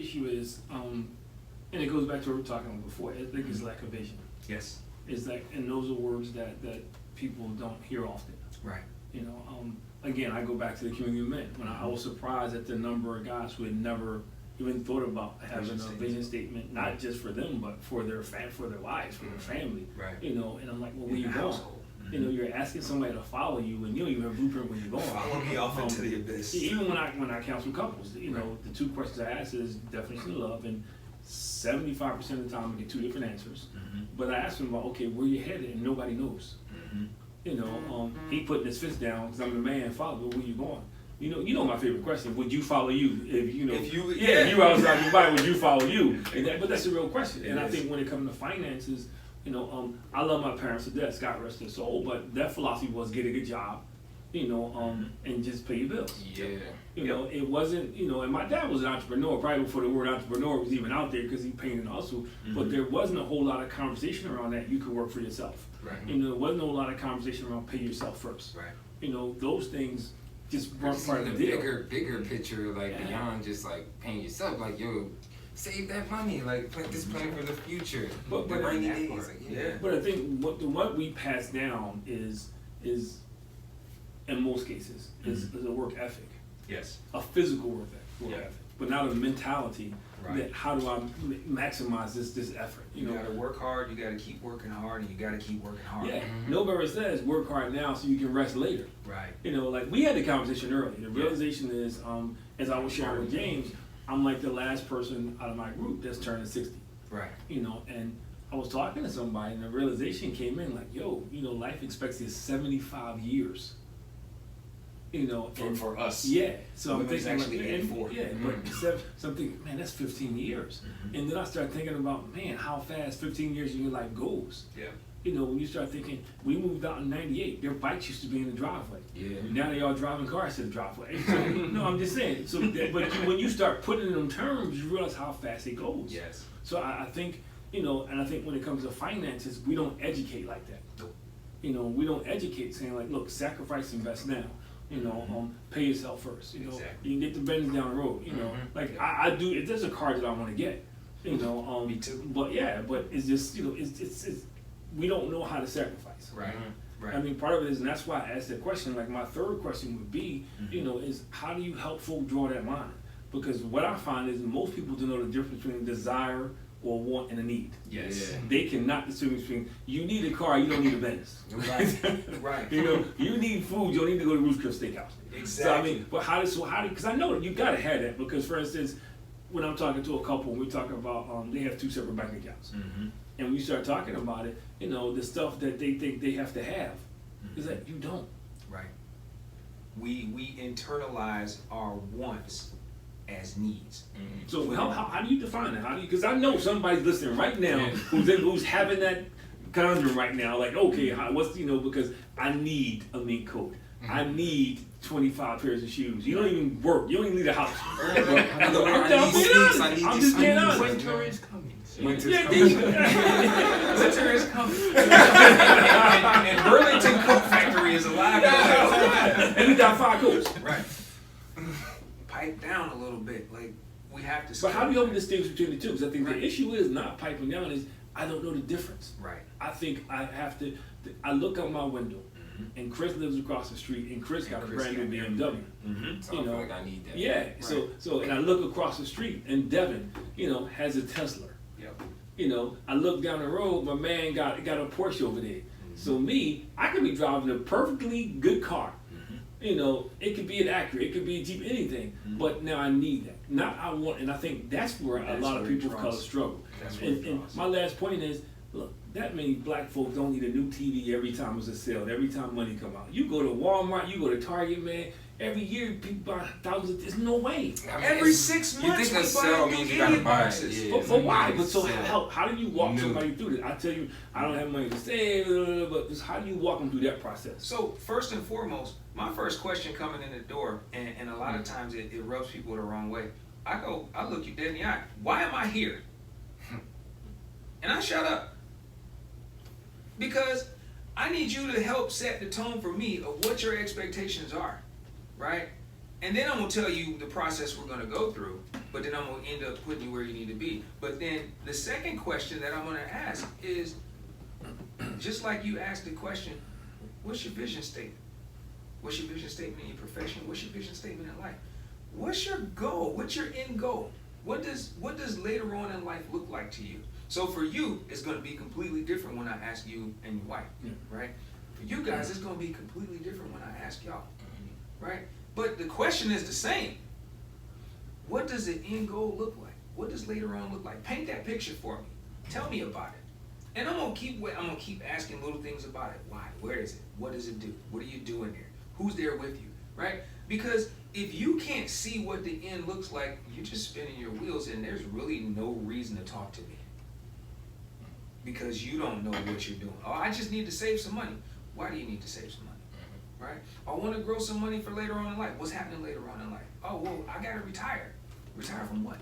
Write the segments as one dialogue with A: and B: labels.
A: issue is, and it goes back to what we were talking about before. I think it's lack of vision.
B: Yes.
A: It's like, and those are words that people don't hear often.
B: Right.
A: You know, again, I go back to the community of men. When I was surprised at the number of guys who had never even thought about having a vision statement, not just for them, but for their for their wives, for their family.
B: Right.
A: You know, and I'm like, well, where you going? You know, you're asking somebody to follow you, and you don't even have a blueprint where you're going.
B: Follow me off into the abyss.
A: Even when I counsel couples, you know, the two questions I ask is definition of love, and 75% of the time I get two different answers. But I ask them about, okay, where you headed, and nobody knows. You know, he putting his fist down because I'm the man. Follow, but where you going? You know my favorite question. Would you follow you if you know? If you were outside your body, would you follow you? But that's a real question. And I think when it comes to finances, you know, I love my parents to death, God rest their soul, but their philosophy was get a good job, you know, and just pay your bills.
C: Yeah.
A: You know, it wasn't, you know, and my dad was an entrepreneur, probably before the word entrepreneur was even out there because he painted and hustle, but there wasn't a whole lot of conversation around that. You could work for yourself.
B: Right.
A: You know, there wasn't a whole lot of conversation around pay yourself first.
B: Right.
A: You know, those things just weren't part of the
C: deal.
A: deal.
C: Bigger picture, like beyond just like paying yourself, like yo, save that money, like this plan for the future.
A: But
C: the 90 days, like,
A: But I think what we pass down is in most cases is a work ethic.
B: Yes.
A: A physical work ethic, but not a mentality.
B: Right.
A: That how do I maximize this effort?
B: You gotta work hard. You gotta keep working hard, and you gotta keep working hard.
A: Yeah. Nobody says work hard now so you can rest later.
B: Right.
A: You know, like we had the conversation earlier. The realization is, as I was sharing with James, I'm like the last person out of my group that's turning 60.
B: Right.
A: You know, and I was talking to somebody, and the realization came in like, yo, you know, life expectancy is 75 years. You know,
B: for us.
A: Yeah. So I'm
B: Women's
A: thinking
B: actually
A: like,
B: 84.
A: Yeah, but something, man, that's 15 years. And then I start thinking about, man, how fast 15 years of your life goes.
B: Yeah.
A: You know, when you start thinking, we moved out in '98, their bikes used to be in the driveway.
C: Yeah.
A: Now they all driving cars to the driveway. So, no, I'm just saying. So, when you start putting it in terms, you realize how fast it goes.
B: Yes.
A: So I think, you know, and I think when it comes to finances, we don't educate like that.
B: Nope.
A: You know, we don't educate saying like, look, sacrifice, invest now. You know, pay yourself first. You know, you can get the Benz down the road. You know, like I do. If there's a car that I want to get, you know,
B: me too.
A: But yeah, but it's just, you know, it's we don't know how to sacrifice.
B: Right. Right.
A: I mean, part of it is, and that's why I asked that question. Like my third question would be, you know, is how do you help folk draw that line? Because what I find is most people don't know the difference between desire or want and a need.
B: Yes.
C: Yeah.
A: They cannot distinguish between you need a car, you don't need a Benz.
B: Right. Right.
A: You know, you need food, you don't need to go to Ruth's Chris Steakhouse.
B: Exactly.
A: So I mean, but how do because I know you gotta have that because for instance, when I'm talking to a couple, we talk about they have two separate bank accounts. And when you start talking about it, you know, the stuff that they think they have to have is that you don't.
B: Right. We internalize our wants as needs.
A: So how do you define that? How do you? Because I know somebody's listening right now who's having that conundrum right now. Like, okay, what's because I need a mink coat. I need 25 pairs of shoes. You don't even work. You don't even leave the house. I'm just being honest.
C: Winter is coming.
A: Winter is
C: coming.
B: And Burlington Coat Factory is alive.
A: And we got 5 coats.
B: Right. Pipe down a little bit. Like, we have to.
A: But how do you open the distinction between the two? Because I think the issue is not piping down, is I don't know the difference.
B: Right.
A: I think I have to, I look out my window, and Chris lives across the street, and Chris got a brand new BMW.
C: So I feel like I need that.
A: Yeah. Right. So and I look across the street, and Devin, has a Tesla.
B: Yep.
A: I look down the road, my man got a Porsche over there. So me, I could be driving a perfectly good car. It could be an Acura, it could be a Jeep, anything. But now I need that. Not I want, and I think that's where a lot of people of color struggle. And my last point is, look, that many black folks don't need a new TV every time it's a sale, every time money come out. You go to Walmart, you go to Target, man. Every year people buy thousands. There's no way.
B: I mean, every 6 months
C: you think a sale means you gotta buy it.
A: But why? But so how do you walk somebody through this? I tell you, I don't have money to save, but just how do you walk them through that process?
B: So first and foremost, my first question coming in the door, and a lot of times it rubs people the wrong way. I look you dead in the eye. Why am I here? And I shut up. Because I need you to help set the tone for me of what your expectations are, right? And then I'm gonna tell you the process we're gonna go through. but then I'm gonna end up putting you where you need to be. But then the second question that I'm gonna ask is, just like you asked the question, what's your vision statement? What's your vision statement in your profession? What's your vision statement in life? What's your goal? What's your end goal? What does later on in life look like to you? So for you, it's gonna be completely different when I ask you and your wife, right? For you guys, it's gonna be completely different when I ask y'all, right? But the question is the same. What does the end goal look like? What does later on look like? Paint that picture for me. Tell me about it. And I'm gonna keep asking little things about it. Why? Where is it? What does it do? What are you doing there? Who's there with you? Right? Because if you can't see what the end looks like, you're just spinning your wheels, and there's really no reason to talk to me. Because you don't know what you're doing. Oh, I just need to save some money. Why do you need to save some money? Right? I want to grow some money for later on in life. What's happening later on in life? Oh, well, I gotta retire. Retire from what?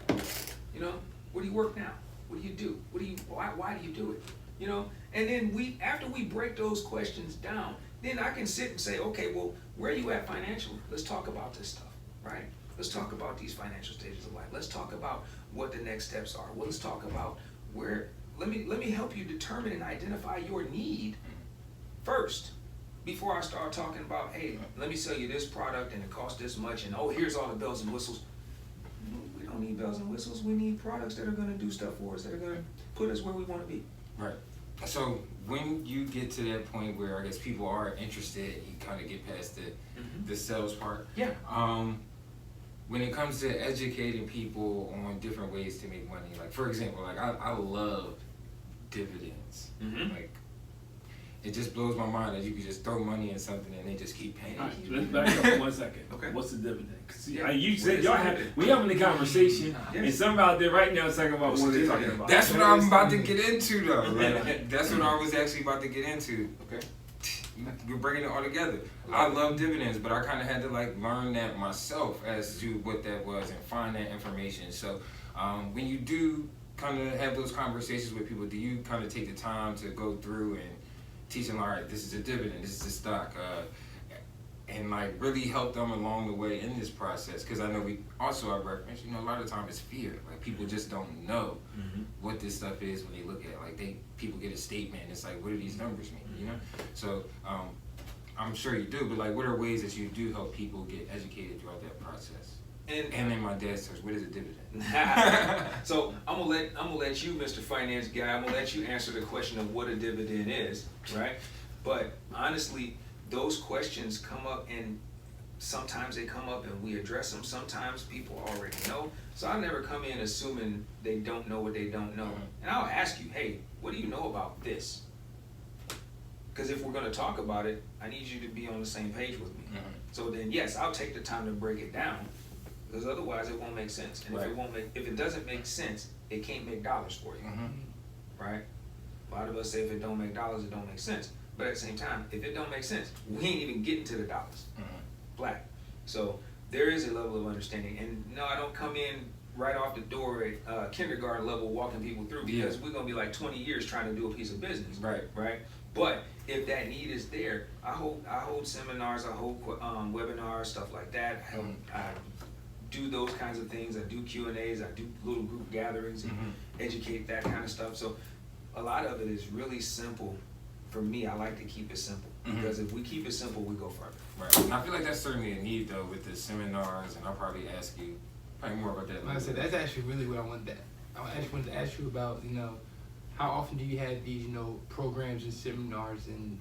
B: You know, where do you work now? What do you do? Why do you do it? You know, and then after we break those questions down, then I can sit and say, okay, well, where are you at financially? Let's talk about this stuff, right? Let's talk about these financial stages of life. Let's talk about what the next steps are. Well, let's talk about let me help you determine and identify your need first before I start talking about, hey, let me sell you this product and it costs this much, and oh, here's all the bells and whistles. We don't need bells and whistles. We need products that are going to do stuff for us, that are going to put us where we want to be.
C: Right. So when you get to that point where I guess people are interested, you kind of get past the sales part.
B: Yeah.
C: When it comes to educating people on different ways to make money, like for example, like I love dividends. Like it just blows my mind that you can just throw money in something and they just keep paying.
A: All right, let's back up 1 second.
B: Okay.
A: What's the dividend? Cause
B: Yeah.
A: you said we having a conversation, and some out there right now talking about what they're talking about.
C: That's what I'm about to get into, though. Like, that's what I was actually about to get into.
B: Okay.
C: We're bringing it all together. I love dividends, but I kind of had to like learn that myself as to what that was and find that information. So when you do kind of have those conversations with people, do you kind of take the time to go through and teach them, all right, this is a dividend, this is a stock, and like really help them along the way in this process? Because I know we also have reference, you know, a lot of times it's fear. Like people just don't know what this stuff is when they look at it. Like people get a statement and it's like, what do these numbers mean, you know? So I'm sure you do, but like what are ways that you do help people get educated throughout that process? And then my dad says, what is a dividend?
B: So I'm gonna let you, Mr. Finance Guy, I'm gonna let you answer the question of what a dividend is, right? But honestly, those questions come up, and sometimes they come up and we address them. Sometimes people already know. So I never come in assuming they don't know what they don't know. And I'll ask you, hey, what do you know about this? Because if we're gonna talk about it, I need you to be on the same page with me. So then yes, I'll take the time to break it down, because otherwise it won't make sense. And if it doesn't make sense, it can't make dollars for you, right? A lot of us say if it don't make dollars, it don't make sense. But at the same time, if it don't make sense, we ain't even getting to the dollars. Black. So there is a level of understanding. And no, I don't come in right off the door at kindergarten level walking people through, because we're going to be like 20 years trying to do a piece of business. Right? But if that need is there, I hold seminars, I hold webinars, stuff like that. I do those kinds of things. I do Q&As, I do little group gatherings and educate, that kind of stuff. So a lot of it is really simple. For me, I like to keep it simple, because if we keep it simple, we go further.
C: Right. And I feel like that's certainly a need, though, with the seminars, and I'll probably ask you probably more about that later.
D: Like I said, that's actually really what I wanted to ask you about, you know, how often do you have these, you know, programs and seminars, and,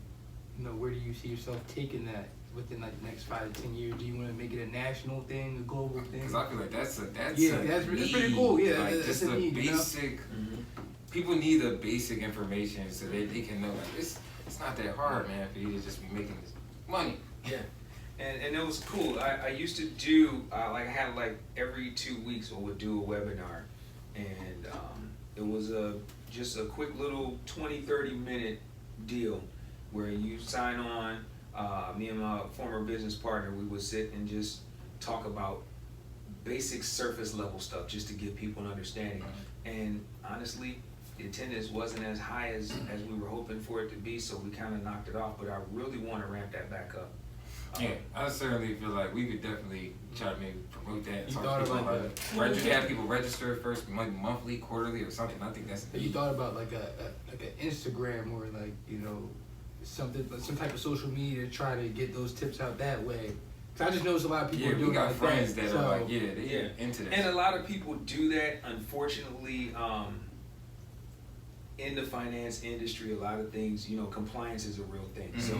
D: you know, where do you see yourself taking that within like the next 5 to 10 years? Do you want to make it a national thing, a global thing?
C: Because I feel like that's
D: pretty cool. Yeah,
C: like
D: that's
C: just
D: a
C: the
D: need,
C: basic.
D: You know?
C: People need the basic information so that they can know, like, it's not that hard, man, for you to just be making this money.
B: Yeah. And it was cool. I used to do, I had like every 2 weeks we would do a webinar. And it was just a quick little 20-30 minute deal where you sign on. Me and my former business partner, we would sit and just talk about basic surface level stuff just to give people an understanding. And honestly, the attendance wasn't as high as we were hoping for it to be, so we kind of knocked it off. But I really want to ramp that back up.
C: Yeah, I certainly feel like we could definitely try to maybe promote that.
D: You
C: talk
D: thought
C: to people
D: about
C: it.
D: that?
C: Register, have people register first, monthly, quarterly, or something. I think that's.
D: Have you thought about like an Instagram or like, you know, something, some type of social media to try to get those tips out that way? 'Cause I just noticed a lot of people
C: Yeah,
D: are doing
C: we got
D: like
C: friends
D: that.
C: that
D: So,
C: are like, yeah, they into that.
B: And a lot of people do that. Unfortunately, in the finance industry, a lot of things, you know, compliance is a real thing. So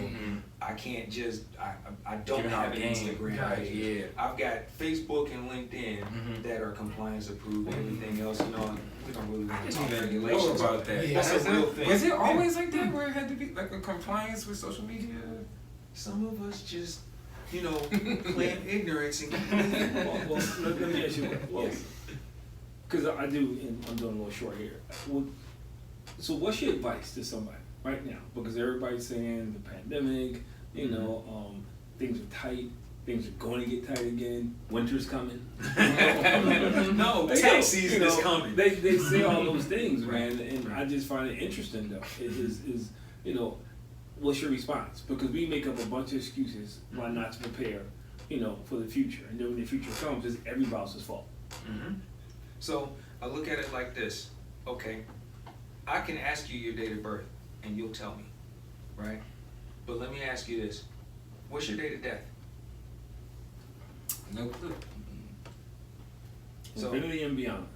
B: I can't just, I don't
C: Giving
B: have
C: out
B: an
C: game.
B: Instagram
D: Gotcha.
B: page.
C: Yeah.
B: I've got Facebook and LinkedIn that are compliance approved. Everything else, you know, we don't really
C: I
B: want to
C: didn't
B: talk
C: even know
B: regulations.
C: about that.
D: Yeah,
B: That's a real thing.
C: Was it always like that, where it had to be like a compliance with social media?
B: Some of us just, you know, claim ignorance and
A: Well, let me ask you, because I do, and I'm doing a little short here. Well, so what's your advice to somebody right now? Because everybody's saying the pandemic, you know, things are tight, things are going to get tight again, winter's coming.
B: No, tax season is coming.
A: They say all those things, man, and I just find it interesting though. Is you know, what's your response? Because we make up a bunch of excuses why not to prepare, you know, for the future, and then when the future comes, it's everybody else's fault.
B: So I look at it like this. Okay, I can ask you your date of birth and you'll tell me, right? But let me ask you this. What's your date of death?
C: No clue.
B: So
A: Infinity and beyond.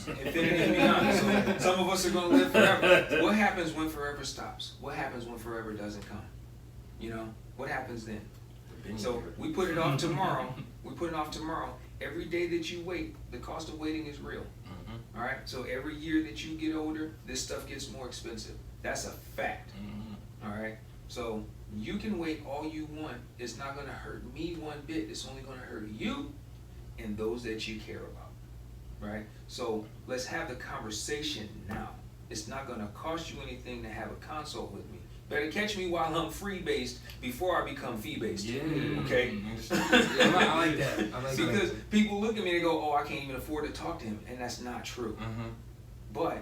B: infinity and beyond. So some of us are going to live forever. What happens when forever stops? What happens when forever doesn't come? You know, what happens then? So we put it off tomorrow. We put it off tomorrow. Every day that you wait, the cost of waiting is real. All right. So every year that you get older, this stuff gets more expensive. That's a fact. All right. So you can wait all you want. It's not going to hurt me one bit. It's only going to hurt you and those that you care about. Right. So let's have the conversation now. It's not going to cost you anything to have a consult with me. Better catch me while I'm free-based before I become fee-based.
C: Yeah.
B: Okay?
D: I like that. I like
B: Because
D: that.
B: people look at me and go, oh, I can't even afford to talk to him. And that's not true. But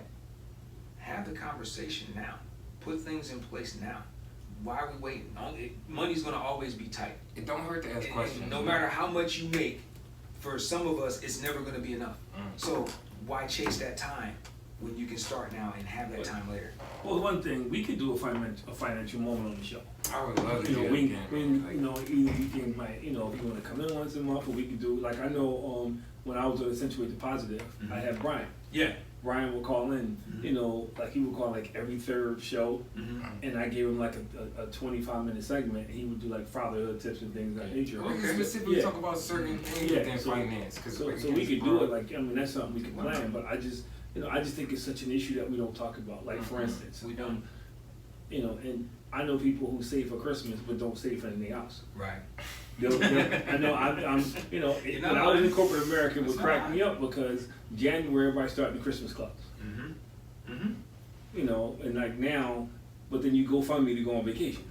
B: have the conversation now. Put things in place now. Why are we waiting? Money's going to always be tight.
C: It don't hurt to ask
B: And
C: questions.
B: no matter how much you make, for some of us, it's never going to be enough. So why chase that time when you can start now and have that time later?
A: Well, one thing, we could do a financial moment on the show.
C: I would love to
A: You know,
C: do
A: we,
C: that
A: we,
C: again.
A: you know, either we can, like, you know, if you want to come in once a month, or we could do, like, I know, when I was at Accentuate the Positive, I had Brian.
B: Yeah.
A: Brian would call in, you know, like he would call like every third show, and I gave him like a 25-minute segment, and he would do like fatherhood tips and things of that nature.
C: We can specifically talk about certain things within finance.
A: So we could do it, like, I mean, that's something we could plan, but I just think it's such an issue that we don't talk about. Like, for instance,
B: We don't.
A: you know, and I know people who save for Christmas but don't save for anything else.
B: Right.
A: I know, I'm, you know, when I was in corporate America, it would crack me up because January everybody started the Christmas clubs. You know, and like now, but then you go fund me to go on vacation.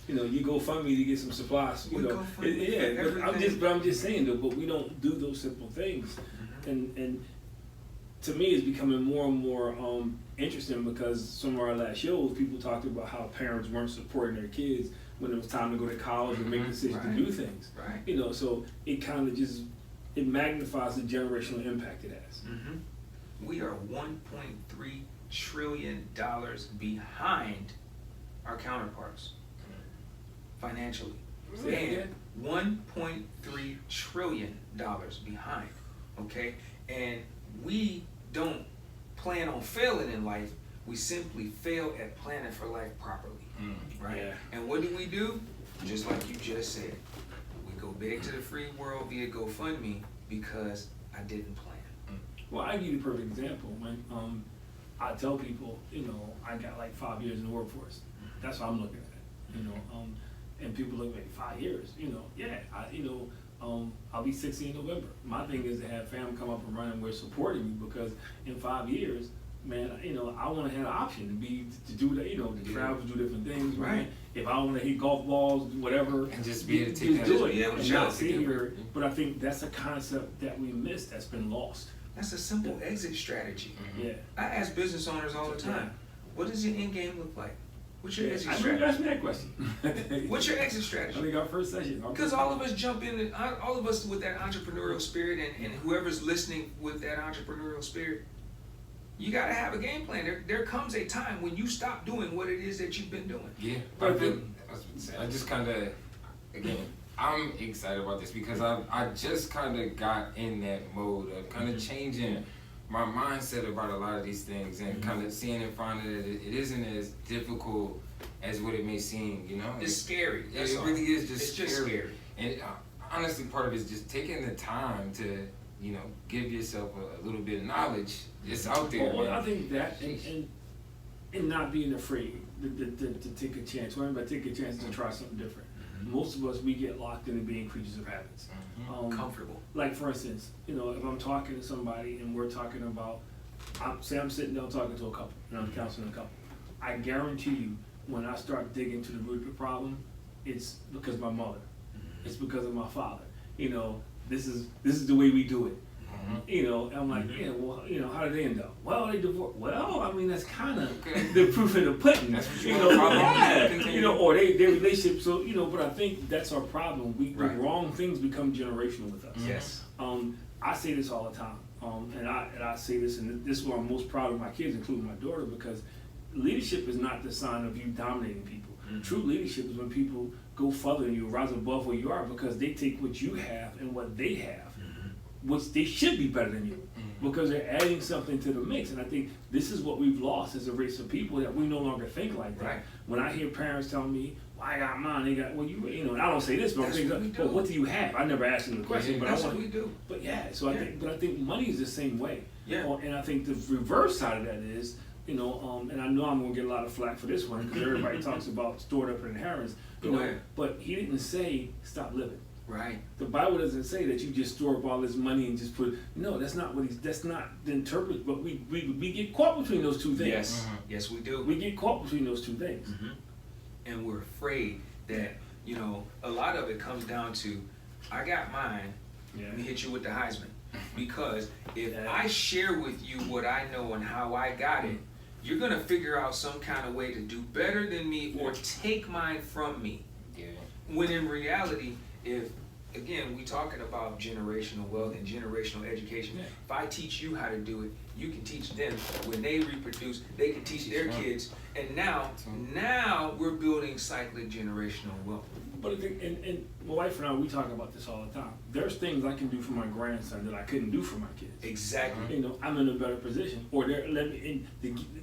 A: You know, you go fund me to get some supplies. You
B: We
A: know,
B: go fund me for
A: but I'm just saying though. But we don't do those simple things, and to me, it's becoming more and more interesting because some of our last shows, people talked about how parents weren't supporting their kids when it was time to go to college and make decisions to do things.
B: Right.
A: You know, so it kind of just magnifies the generational impact it has.
B: We are $1.3 trillion behind our counterparts financially. And $1.3 trillion behind. Okay? And we don't plan on failing in life. We simply fail at planning for life properly. Right?
A: Yeah.
B: And what do? Just like you just said. We go big to the free world via GoFundMe because I didn't plan.
A: Well, I give you a perfect example. When I tell people, you know, I got like 5 years in the workforce. That's how I'm looking at it. You know, and people look at 5 years. You know, yeah, I'll be 60 in November. My thing is to have fam come up and run and we're supporting me because in 5 years, man, you know, I want to have an option to do that, you know, to travel, do different things.
B: Right.
A: Man. If I want to hit golf balls, whatever,
C: And just be able to take that.
A: do it.
B: be able to
A: And
B: show
A: not
B: it.
A: sit here. But I think that's a concept that we missed that's been lost.
B: That's a simple exit strategy.
A: Yeah.
B: I ask business owners all the time, what does your end game look like? What's your exit
A: I remember you
B: strategy?
A: asked me that question.
B: What's your exit
A: I
B: strategy?
A: think our first session.
B: Because all of us jump in, all of us with that entrepreneurial spirit, and whoever's listening with that entrepreneurial spirit, you got to have a game plan. There comes a time when you stop doing what it is that you've been doing.
C: Yeah, but I just kind of, again, I'm excited about this because I just kind of got in that mode of kind of changing my mindset about a lot of these things and kind of seeing and finding that it isn't as difficult as what it may seem, you know?
B: It's scary. That's
C: It
B: all.
C: really is just
B: It's
C: scary.
B: just scary.
C: And honestly, part of it is just taking the time to, you know, give yourself a little bit of knowledge. It's out there,
A: Well,
C: man.
A: I think that and not being afraid to take a chance. What I mean by take a chance to try something different. Most of us, we get locked into being creatures of habits.
B: Comfortable.
A: Like for instance, you know, if I'm talking to somebody and we're talking about, I'm sitting down talking to a couple, and I'm counseling a couple. I guarantee you, when I start digging to the root of the problem, it's because of my mother. It's because of my father. You know, this is the way we do it. You know, and I'm like, yeah, well, you know, how did they end up? Well, they divorced. Well, I mean, that's kind of the proof in the pudding.
C: That's what you
A: You
C: want
A: know,
C: to
A: yeah,
C: continue.
A: you know, or their relationship. So, you know, but I think that's our problem. The
B: Right.
A: wrong things become generational with us.
B: Yes.
A: I say this all the time, and I say this, and this is why I'm most proud of my kids, including my daughter, because leadership is not the sign of you dominating people. True leadership is when people go further than you, rise above where you are, because they take what you have and what they have, which they should be better than you, because they're adding something to the mix. And I think this is what we've lost as a race of people, that we no longer think like that.
B: Right.
A: When I hear parents telling me, well, I got mine, they got, well, you know, and I don't say this, but I'm
B: That's
A: thinking,
B: what we do.
A: well, what do you have? I never asked them the question, but
B: That's
A: I
B: what
A: want,
B: we do.
A: but yeah, so I think money is the same way.
B: Yeah.
A: And I think the reverse side of that is, you know, and I know I'm gonna get a lot of flack for this one because everybody talks about stored up inheritance. You
B: Go
A: know,
B: ahead.
A: but he didn't say stop living.
B: Right.
A: The Bible doesn't say that you just store up all this money and just put. No, that's not that's not the interpret. But we get caught between those two things.
B: Yes. Yes, we do.
A: We get caught between those two things.
B: And we're afraid that, you know, a lot of it comes down to, I got mine,
A: Yeah.
B: let me hit you with the Heisman. Because if
A: Yeah.
B: I share with you what I know and how I got it, you're gonna figure out some kind of way to do better than me or take mine from me.
C: Yeah.
B: When in reality, if, again, we talking about generational wealth and generational education.
A: Yeah.
B: If I teach you how to do it, you can teach them. When they reproduce, they can teach their kids. And now we're building cyclic generational wealth.
A: But I think, and my wife and I, we talk about this all the time. There's things I can do for my grandson that I couldn't do for my kids.
B: Exactly.
A: You know, I'm in a better position. Or to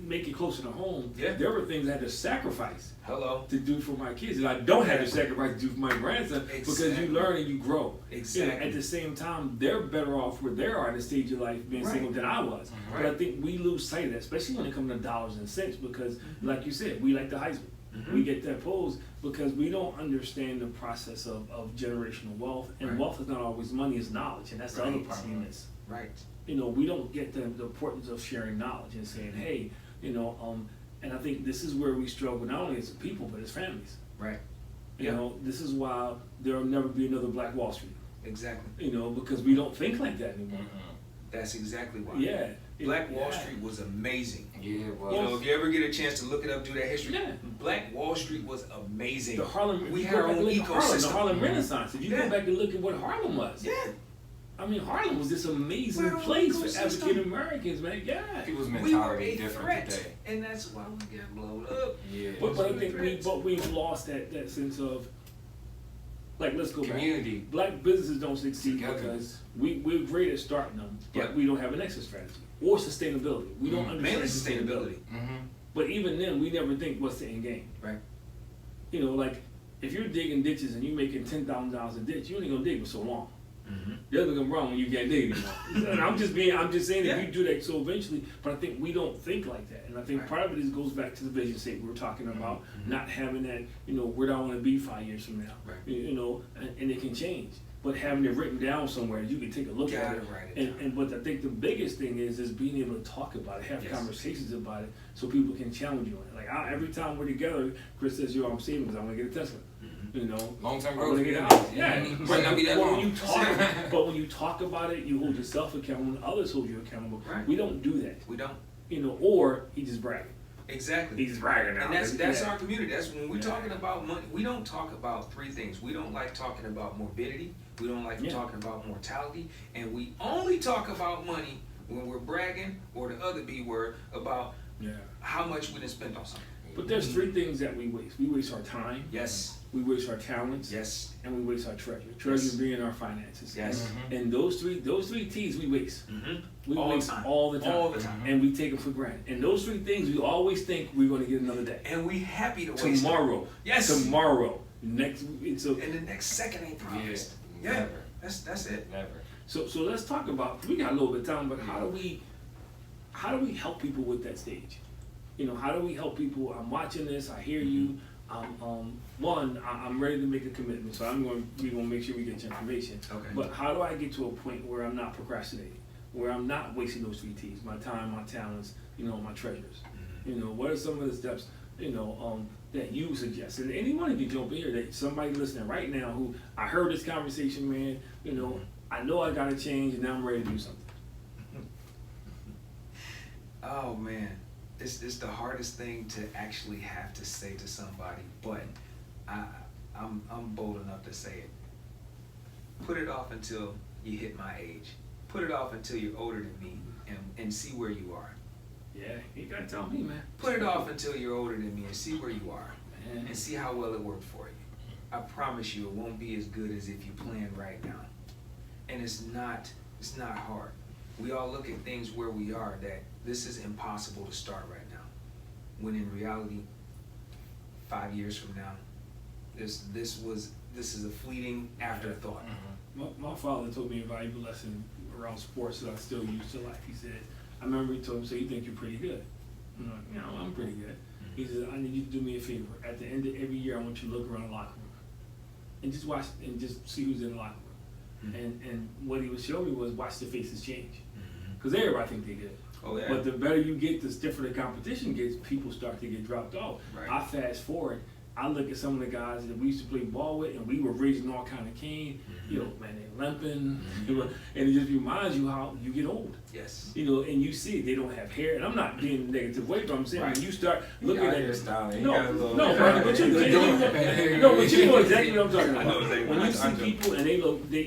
A: make it closer to home.
B: Yeah.
A: There were things I had to sacrifice
B: Hello.
A: to do for my kids that I don't have to sacrifice to do for my grandson, because
B: Exactly.
A: you learn and you grow.
B: Exactly.
A: You know, at the same time, they're better off where they are at a stage of life being
B: Right.
A: single than I was. But I
B: Right.
A: think we lose sight of that, especially when it comes to dollars and cents, because like you said, we like the Heisman. We get that pose because we don't understand the process of generational wealth. And
B: Right.
A: wealth is not always money, it's knowledge. And that's the other
B: Right.
A: part we miss.
B: Right.
A: You know, we don't get the importance of sharing knowledge and saying, hey, you know, and I think this is where we struggle, not only as a people, but as families.
B: Right.
A: You
B: Yeah.
A: know, this is why there'll never be another Black Wall Street.
B: Exactly.
A: You know, because we don't think like that anymore.
B: That's exactly why.
A: Yeah.
B: Black Wall
A: Yeah.
B: Street was amazing.
C: Yeah, well,
B: You know, if you ever get a chance to look it up, do that history.
A: Yeah.
B: Black Wall Street was amazing.
A: The Harlem,
B: we
A: you
B: had
A: go
B: our
A: back
B: own
A: and look at Harlem, the
B: ecosystem.
A: Harlem Renaissance. If you
B: Yeah.
A: go back and look at what Harlem was,
B: Yeah.
A: I mean, Harlem was this amazing
B: We had our own
A: place for
B: ecosystem.
A: African Americans, man. Yeah.
C: people's
B: We were
C: mentality
B: a
C: different
B: threat,
C: today.
B: and that's why we got blown up.
C: Yeah.
A: But I
B: we
A: think
B: threats.
A: we've lost that sense of, like, let's go
C: Community.
A: back. Black businesses don't succeed
C: Together.
A: because we're great at starting them, but
B: Yeah.
A: we don't have an exit strategy or sustainability. We don't understand
B: Mainly sustainability.
A: But even then, we never think what's the end game.
B: Right.
A: You know, like if you're digging ditches and you're making $10,000 a ditch, you only gonna dig for so long. The other gonna run when you can't dig anymore. And I'm just saying
B: Yeah.
A: if you do that so eventually, but I think we don't think like that. And I think
B: Right.
A: part of it goes back to the vision statement we were talking about, not having that, you know, where do I wanna be 5 years from now?
B: Right.
A: You know, and it can change. But having it written down somewhere, you can take a look at
B: Gotta
A: it.
B: write it down.
A: But I think the biggest thing is being able to talk about it, have
B: Yes.
A: conversations about it, so people can challenge you on it. Like every time we're together, Chris says, "Yo, I'm saving because I'm gonna get a Tesla." You know,
C: Long-term
A: I'm
C: growth.
A: gonna get a house. Yeah,
C: Might not be that
A: but
C: long.
A: when you talk about it, you hold yourself accountable, and others hold you accountable.
B: Right.
A: We don't do that,
B: We don't.
A: you know. Or he just bragging.
B: Exactly.
A: He's bragging now.
B: And that's
A: Yeah.
B: our community. That's when we're
A: Yeah.
B: talking about money. We don't talk about three things. We don't like talking about morbidity. We don't like
A: Yeah.
B: talking about mortality. And we only talk about money when we're bragging, or the other B word, about
A: Yeah.
B: how much we done spent on something.
A: But there's three things that we waste. We waste our time.
B: Yes.
A: We waste our talents.
B: Yes.
A: And we waste our treasure. Treasure
B: Yes.
A: being our finances.
B: Yes.
A: And those three T's we waste. We
B: All the
A: waste
B: time.
A: all the time.
B: All the time.
A: And we take them for granted. And those three things we always think we're going to get another day.
B: And we happy to waste
A: Tomorrow.
B: them. Yes.
A: Tomorrow. Next. So
B: And the next second ain't promised.
C: Yeah.
B: Yeah.
C: Never.
B: That's it.
C: Never.
A: So let's talk about. We got a little bit of time, but how do we help people with that stage? You know, how do we help people? I'm watching this. I hear you. I'm ready to make a commitment. So we're gonna make sure we get your information.
B: Okay.
A: But how do I get to a point where I'm not procrastinating, where I'm not wasting those three T's: my time, my talents, my treasures. You know, what are some of the steps that you suggest? And anyone can jump in here. That somebody listening right now who I heard this conversation, man. I know I gotta change, and now I'm ready to do something.
B: Oh man, it's the hardest thing to actually have to say to somebody, but I'm bold enough to say it. Put it off until you hit my age. Put it off until you're older than me, and see where you are.
A: Yeah, you gotta tell me, man.
B: Put it off until you're older than me and see where you are,
A: Man.
B: and see how well it worked for you. I promise you, it won't be as good as if you plan right now. And it's not hard. We all look at things where we are, that this is impossible to start right now. When in reality, 5 years from now, this is a fleeting afterthought.
A: My father told me a valuable lesson around sports that I still use to life. He said, I remember he told me, so you think you're pretty good? I'm like, I'm pretty good. He said, I need you to do me a favor. At the end of every year, I want you to look around the locker room and just watch and just see who's in the locker room. And what he was showing me was watch the faces change. Because everybody think they're good.
B: Oh yeah.
A: But the better you get, the stiffer the competition gets, people start to get dropped off.
B: Right.
A: I fast forward, I look at some of the guys that we used to play ball with, and we were raising all kind of cane. Man, they're limping. And it just reminds you how you get old.
B: Yes.
A: And you see it, they don't have hair. And I'm not being a negative way, but I'm saying when you start looking at
C: your style.
A: but you
C: Hey,
A: know exactly what I'm talking
B: I know
A: about.
B: exactly
A: When
B: what
A: you see
B: I'm
A: people and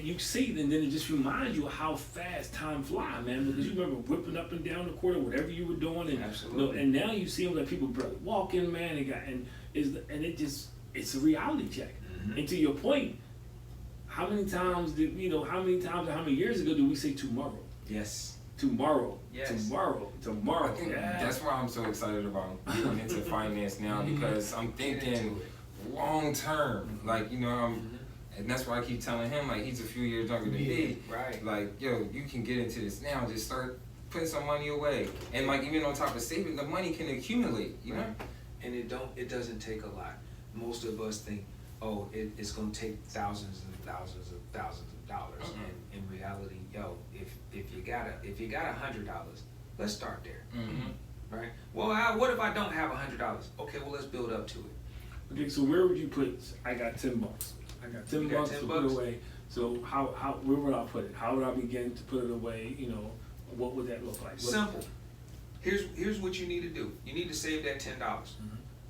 A: you see it, and then it just reminds you how fast time flies, man. Because you remember whipping up and down the court or whatever you were doing, and
B: Absolutely.
A: And now you see them like people walking, man, it's a reality check. And to your point, how many times or how many years ago did we say tomorrow?
B: Yes.
A: Tomorrow.
B: Yes.
A: Tomorrow.
C: I think that's why I'm so excited about getting into finance now, because I'm thinking long term. Like, and that's why I keep telling him, like, he's a few years younger than me.
B: Right.
C: Like, yo, you can get into this now. Just start putting some money away. And like, even on top of saving, the money can accumulate, you know?
B: And it doesn't take a lot. Most of us think, it's gonna take thousands and thousands of thousands of dollars. And in reality, if you got $100, let's start there. Right? Well, what if I don't have $100? Okay, well, let's build up to it.
A: Okay, so where would you put? I got $10. I got $10 to put away. So where would I put it? How would I begin to put it away? What would that look like?
B: Simple. Here's what you need to do. You need to save that $10.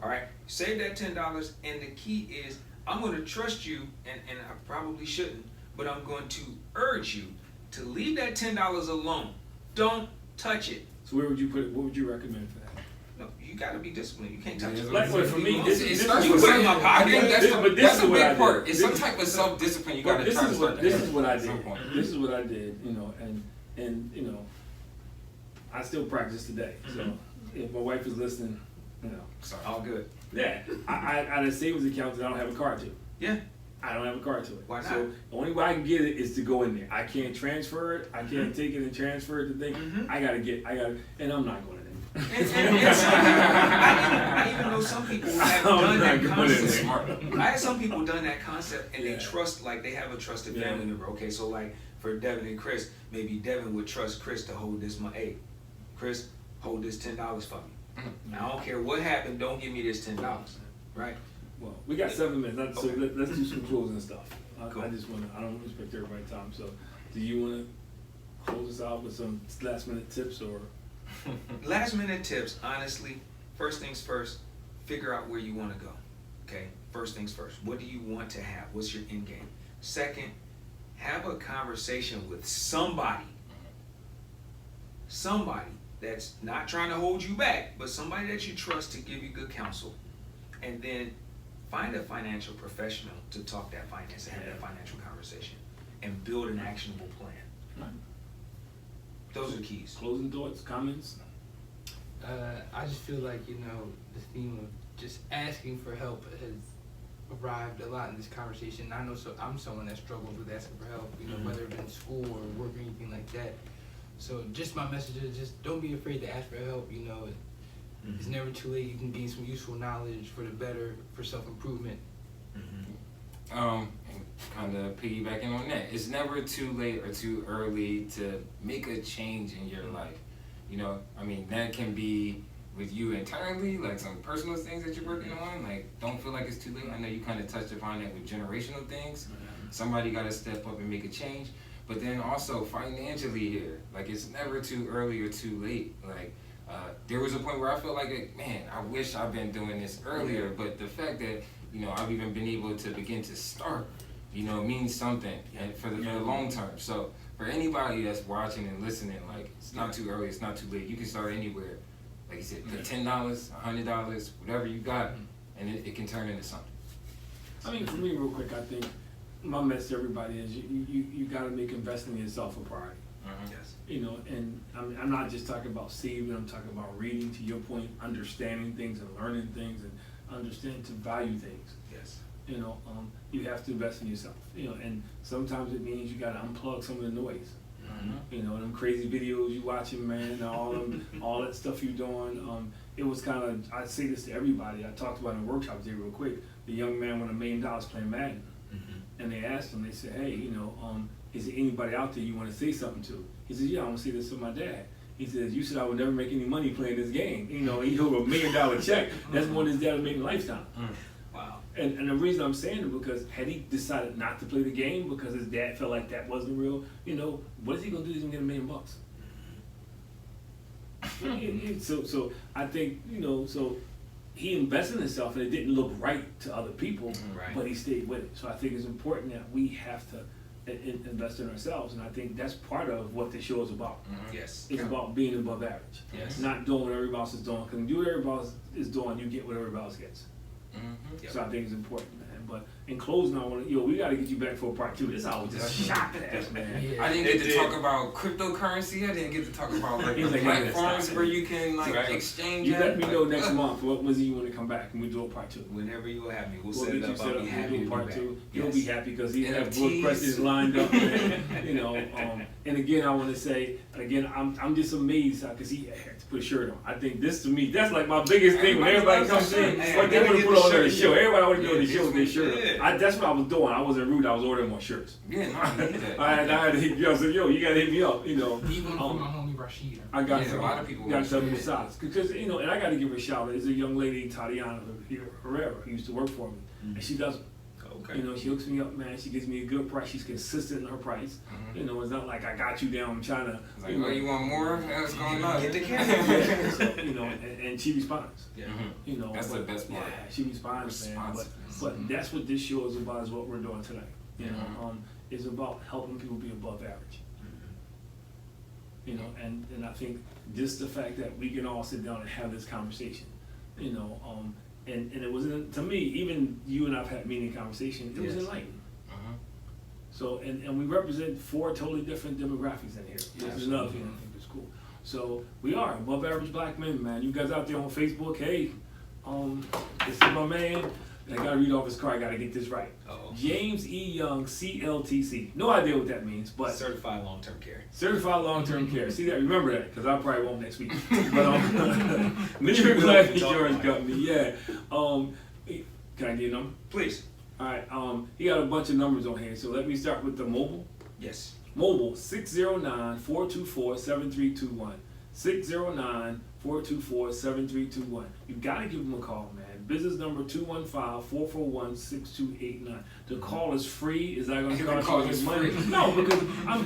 B: All right, save that $10, and the key is I'm going to trust you, and I probably shouldn't, but I'm going to urge you to leave that $10 alone. Don't touch it.
A: So where would you put it? What would you recommend for that?
B: No, you got to be disciplined. You can't touch it.
A: Like, for me, this
C: it
A: is
C: starts
B: you
C: with
B: put it in
C: something.
B: my pocket.
C: I think that's a
A: what I
C: big part.
A: did.
C: It's some type of self-discipline you got to
A: This
C: try to
A: is
C: start.
A: what I
C: at some
A: did.
C: point.
A: This is what I did. And I still practice today. So if my wife is listening,
C: Sorry.
B: All good.
A: yeah, I had a savings account that I don't have a card to.
B: Yeah.
A: I don't have a card to it.
B: Why not?
A: So the only way I can get it is to go in there. I can't transfer it. I can't take it and transfer it to thing. And I'm not going in there.
B: I even know some people who have done that concept. I had some people done that concept, and they trust, like they have a trusted family member. Okay, so like for Devin and Chris, maybe Devin would trust Chris to hold this money. Hey, Chris, hold this $10 for me. I don't care what happened. Don't give me this $10, right?
A: Well, we got 7 minutes, so
B: Okay.
A: let's do some closing stuff.
B: Cool.
A: I don't respect everybody's time. So, do you want to close us out with some last minute tips or?
B: Last minute tips, honestly, first things first, figure out where you want to go. Okay, first things first. What do you want to have? What's your end game? Second, have a conversation with somebody that's not trying to hold you back, but somebody that you trust to give you good counsel. And then find a financial professional to talk that finance and have that financial conversation and build an actionable plan.
A: Right.
B: Those are the keys.
A: Closing thoughts, comments?
D: I just feel like, the theme of just asking for help has arrived a lot in this conversation. I know I'm someone that struggles with asking for help, whether it's in school or work or anything like that. So just my message is just don't be afraid to ask for help. It's never too late. You can gain some useful knowledge for the better, for self-improvement.
C: And kind of piggybacking on that, it's never too late or too early to make a change in your life. That can be with you internally, like some personal things that you're working on. Like, don't feel like it's too late. I know you kind of touched upon that with generational things. Somebody got to step up and make a change. But then also financially here, like, it's never too early or too late. Like, there was a point where I felt like, man, I wish I'd been doing this earlier. But the fact that, I've even been able to begin to start, means something and for the long term. So for anybody that's watching and listening, like, it's not too early, it's not too late. You can start anywhere. Like you said, put $10, $100, whatever you got, and it can turn into something.
A: I mean, for me, real quick, I think my message to everybody is you got to make investing in yourself a priority.
B: Yes.
A: And I'm not just talking about saving, I'm talking about reading, to your point, understanding things and learning things and understanding to value things.
B: Yes.
A: You have to invest in yourself, and sometimes it means you got to unplug some of the noise. Them crazy videos you watching, man, and all that stuff you doing. It was kind of, I say this to everybody, I talked about in the workshop today real quick, the young man won $1 million playing Madden. And they asked him, they said, hey, is there anybody out there you want to say something to? He said, yeah, I want to say this to my dad. He says, you said I would never make any money playing this game. He owed $1 million check. That's more than his dad would make in a lifetime.
B: Wow.
A: And the reason I'm saying it because had he decided not to play the game because his dad felt like that wasn't real, what is he gonna do? He's gonna get $1 million. So I think so he invested in himself and it didn't look right to other people, but he stayed with it. So I think it's important that we have to invest in ourselves, and I think that's part of what the show is about.
B: Yes.
A: It's about being above average.
B: Yes.
A: Not doing what everybody else is doing. Because when you do what everybody else is doing, you get what everybody else gets.
B: Yep.
A: So I think it's important, man. But in closing, I want to, we got to get you back for a part 2. This I was just shocked at that, man.
D: Yeah.
C: I didn't get to talk about cryptocurrency. I didn't get to talk about like the platforms where you can exchange.
A: You let me know next month what was it you want to come back and we do a part 2.
B: Whenever you will have me, we'll
A: We'll
B: set it
A: get you
B: up.
A: set
B: I'll
A: up.
B: be
A: We'll
B: happy
A: do
B: to
A: part
B: be
A: 2.
B: back.
A: You'll be happy because he has both
C: NFTs.
A: questions lined up. And, and again, I want to say again, I'm just amazed because he had to put a shirt on. I think this to me, that's like my biggest thing when everybody comes in. What they want to put on the show. Everybody want to go to the show with their shirt. That's what I was doing. I wasn't rude. I was ordering more shirts.
C: Yeah, no, I need that.
A: I had to hit you. I said, yo, you gotta hit me up.
D: Even for my homie Rashida.
A: I got
C: a lot of people
A: got to tell me
C: want
A: the size because and I got to give her a shout out. There's a young lady, Tatiana Herrera, who used to work for me, and she does it.
B: Okay.
A: She hooks me up, man. She gives me a good price. She's consistent in her price. It's not like I got you down. I'm trying to.
C: Like, you want more? What's going on?
B: Get the camera.
A: So, and she responds.
B: Yeah.
C: That's the best part.
A: Yeah, she responds, man. But that's what this show is about. Is what we're doing tonight. It's about helping people be above average. And I think just the fact that we can all sit down and have this conversation, and it wasn't, to me, even you and I've had meaning conversation, it was enlightening. So, and we represent 4 totally different demographics in here. This is another thing I think is cool. So we are above average black men, man. You guys out there on Facebook, hey, this is my man. And I gotta read off his card, I gotta get this right. James E. Young, CLTC. No idea what that means, but
B: Certified long-term care.
A: Certified long-term care. See that? Remember that, because I probably won't next week. But Midway Life Insurance Company. Yeah. Can I get a number?
B: Please.
A: All right. He got a bunch of numbers on here, so let me start with the mobile.
B: Yes.
A: Mobile 609-424-7321. 609-424-7321. You got to give them a call, man. Business number 215-441-6289. The call is free. Is that going to cost you money? No, because I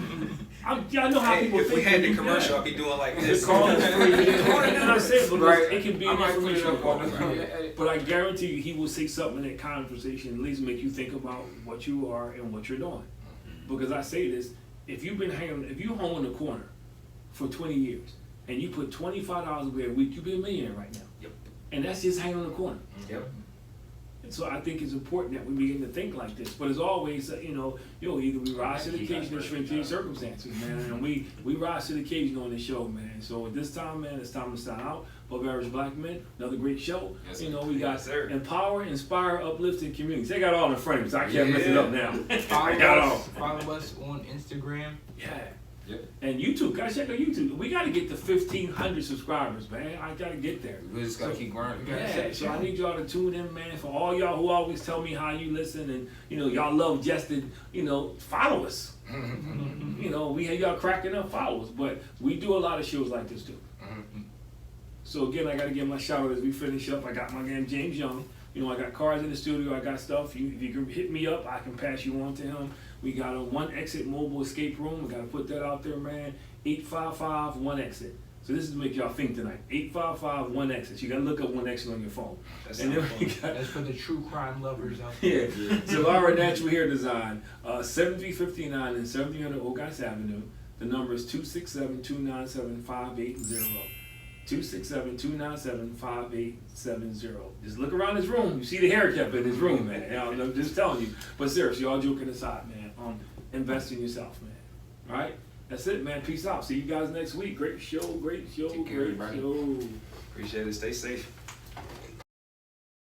A: know how people
B: if
A: think.
B: we had the
A: you
B: commercial,
A: can.
B: I'd be doing like
A: The
B: this.
A: call is free. And I say because
C: Right.
A: it can be
C: I
A: an
C: might put it
A: informational
C: up
A: call.
C: on the-
A: But I guarantee you, he will say something in that conversation, at least make you think about what you are and what you're doing. Because I say this, if you home in the corner for 20 years and you put $25 away a week, you'll be a millionaire right now.
B: Yep.
A: And that's just hanging on the corner.
B: Yep.
A: And so I think it's important that we begin to think like this. But as always, either we rise to the occasion or shrink to your circumstances, man. And we rise to the occasion on this show, man. So at this time, man, it's time to sign out. Above Average Black Men, another great show.
C: Yes,
A: We got
B: yes, sir.
A: Empower, Inspire, Uplift, and Community. They got all in front of me, so I can't mess it up now. I got all.
D: Follow us on Instagram.
A: Yeah.
C: Yep.
A: And YouTube, guys, check out YouTube. We got to get to 1,500 subscribers, man. I got to get there.
C: We just gotta keep grinding.
A: Yeah, so I need y'all to tune in, man. For all y'all who always tell me how you listen and, y'all love Justin, follow us. We have y'all cracking up, follow us. But we do a lot of shows like this, too. So again, I got to give my shout out as we finish up. I got my man James Young. I got cars in the studio. I got stuff. If you can hit me up, I can pass you on to him. We got a 1-exit mobile escape room. We got to put that out there, man. 855-1-exit. So this is to make y'all think tonight. 855-1-exit. You got to look up 1-exit on your phone. And then we got,
D: That's for the true crime lovers out there.
A: yeah. Zalara Natural Hair Design, 7359 and 7300 Ogas Avenue. The number is 267-297-5880. 267-297-5870. Just look around his room. You see the haircut in his room, man. I'm just telling you. But seriously, all joking aside, man. Invest in yourself, man. All right? That's it, man. Peace out. See you guys next week. Great show, great show,
C: Take care,
A: great
C: everybody.
A: show.
B: Appreciate it. Stay safe.